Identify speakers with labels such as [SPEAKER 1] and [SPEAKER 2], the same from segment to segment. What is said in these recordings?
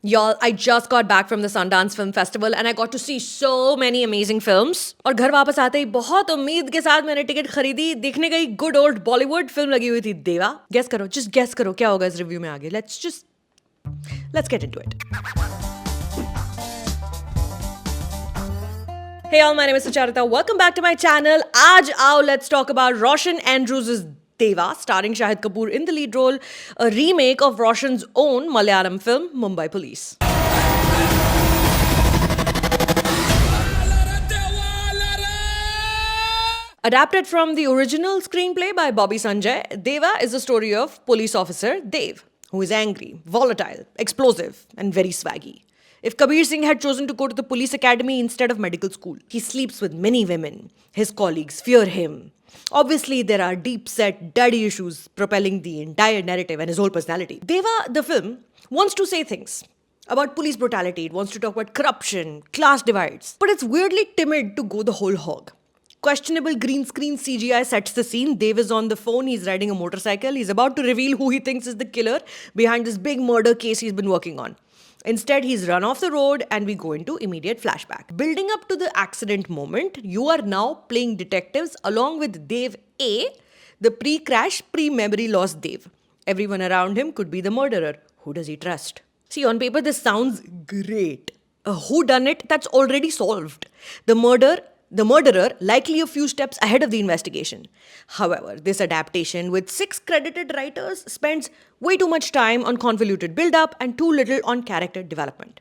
[SPEAKER 1] Y'all, I just got back from the Sundance Film Festival and I got to see so many amazing films. और घर वापस आते ही बहुत उम्मीद के साथ मैंने टिकट खरीदी. देखने गई गुड ओल्ड बॉलीवुड फिल्म लगी हुई थी देवा. गेस करो, just guess करो क्या होगा इस रिव्यू में आगे. Let's get into it. Hey all, my name is Sucharita. Welcome back to my channel. आज आओ, let's talk about Roshan Andrews' Deva, starring Shahid Kapoor in the lead role, a remake of Roshan's own Malayalam film Mumbai Police. Adapted from the original screenplay by Bobby Sanjay, Deva is the story of police officer Dev, who is angry, volatile, explosive, and very swaggy. If Kabir Singh had chosen to go to the police academy instead of medical school, he sleeps with many women. His colleagues fear him. Obviously, there are deep-set daddy issues propelling the entire narrative and his whole personality. Deva, the film, wants to say things about police brutality. It wants to talk about corruption, class divides. But it's weirdly timid to go the whole hog. Questionable green screen CGI sets the scene. Dev is on the phone. He's riding a motorcycle. He's about to reveal who he thinks is the killer behind this big murder case he's been working on. Instead, he's run off the road and we go into immediate flashback. Building up to the accident moment, you are now playing detectives along with Dev A, the pre-crash, pre-memory loss Dev. Everyone around him could be the murderer. Who does he trust? See, on paper, this sounds great. A whodunit that's already solved. The murderer likely a few steps ahead of the investigation. However, this adaptation with 6 credited writers spends way too much time on convoluted build-up and too little on character development.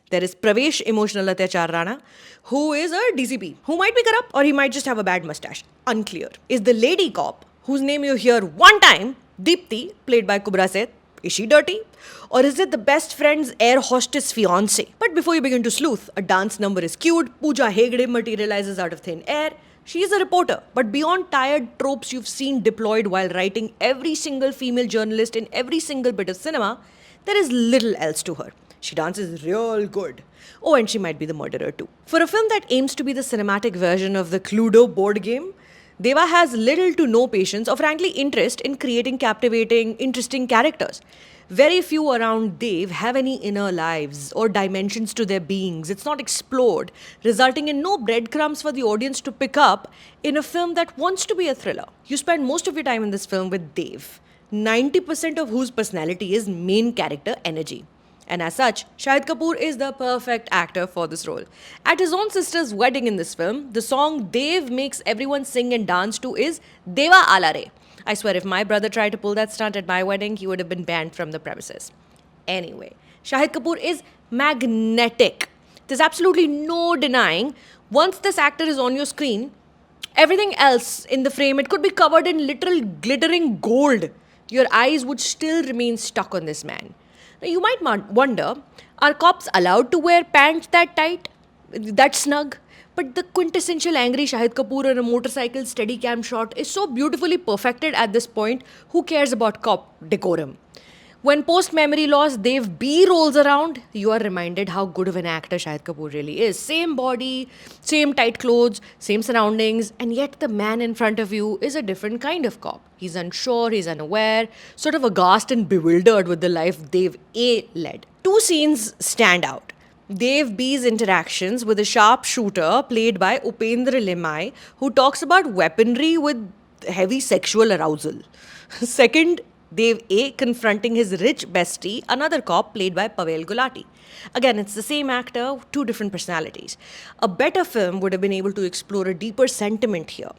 [SPEAKER 1] There is Pravesh Emotional Atyachar Rana, who is a DCP, who might be corrupt or he might just have a bad mustache. Unclear. Is the lady cop, whose name you hear one time, Deepthi, played by Kubra Seth, is she dirty? Or is it the best friend's air hostess fiancé? But before you begin to sleuth, a dance number is cued, Pooja Hegde materializes out of thin air. She is a reporter, but beyond tired tropes you've seen deployed while writing every single female journalist in every single bit of cinema, there is little else to her. She dances real good. Oh, and she might be the murderer too. For a film that aims to be the cinematic version of the Cluedo board game, Deva has little to no patience or frankly interest in creating captivating, interesting characters. Very few around Dev have any inner lives or dimensions to their beings. It's not explored, resulting in no breadcrumbs for the audience to pick up in a film that wants to be a thriller. You spend most of your time in this film with Dev, 90% of whose personality is main character energy. And as such, Shahid Kapoor is the perfect actor for this role. At his own sister's wedding in this film, the song Dev makes everyone sing and dance to is Deva Alare. I swear if my brother tried to pull that stunt at my wedding, he would have been banned from the premises. Anyway, Shahid Kapoor is magnetic. There's absolutely no denying, once this actor is on your screen, everything else in the frame, it could be covered in literal glittering gold. Your eyes would still remain stuck on this man. Now, you might wonder, are cops allowed to wear pants that tight, that snug? But the quintessential angry Shahid Kapoor on a motorcycle steadicam shot is so beautifully perfected at this point, who cares about cop decorum? When post-memory loss Dev B rolls around, you are reminded how good of an actor Shahid Kapoor really is. Same body, same tight clothes, same surroundings, and yet the man in front of you is a different kind of cop. He's unsure, he's unaware, sort of aghast and bewildered with the life Dev A led. 2 scenes stand out. Dev B's interactions with a sharpshooter played by Upendra Limai, who talks about weaponry with heavy sexual arousal. Second, Dev A confronting his rich bestie, another cop played by Pavel Gulati. Again, it's the same actor, 2 different personalities. A better film would have been able to explore a deeper sentiment here.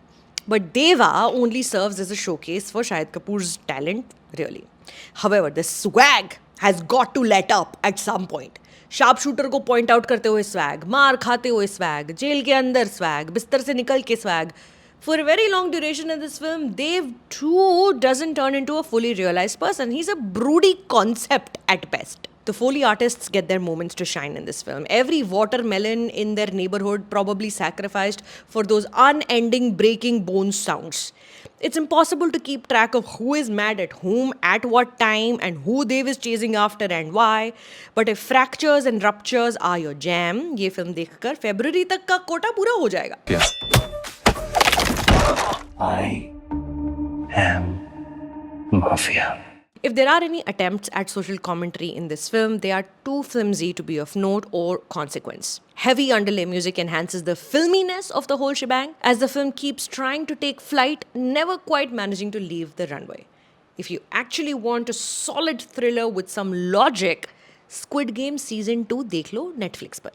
[SPEAKER 1] But Deva only serves as a showcase for Shahid Kapoor's talent, really. However, the swag has got to let up at some point. Sharpshooter को point out करते हुए swag, मार खाते हुए swag, jail के अंदर swag, बिस्तर से निकल के swag. For a very long duration in this film, Dev too doesn't turn into a fully realized person. He's a broody concept at best. The Foley artists get their moments to shine in this film. Every watermelon in their neighborhood probably sacrificed for those unending breaking bones sounds. It's impossible to keep track of who is mad at whom, at what time, and who Dev is chasing after and why. But if fractures and ruptures are your jam, ये film देखकर February तक का कोटा पूरा हो जाएगा.
[SPEAKER 2] Yeah. I am Mafia.
[SPEAKER 1] If there are any attempts at social commentary in this film, they are too flimsy to be of note or consequence. Heavy underlay music enhances the filminess of the whole shebang as the film keeps trying to take flight, never quite managing to leave the runway. If you actually want a solid thriller with some logic, Squid Game Season 2 देख लो Netflix पर.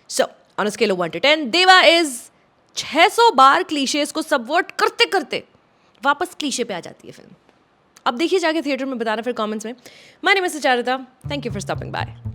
[SPEAKER 1] So, on a scale of 1 to 10, Deva is 600 bar clichés को subvert करते करते वापस cliché पे आ जाती है film. अब देखिए जाके थिएटर में, बताना फिर कमेंट्स में. My name is Sucharita. Thank you for stopping by.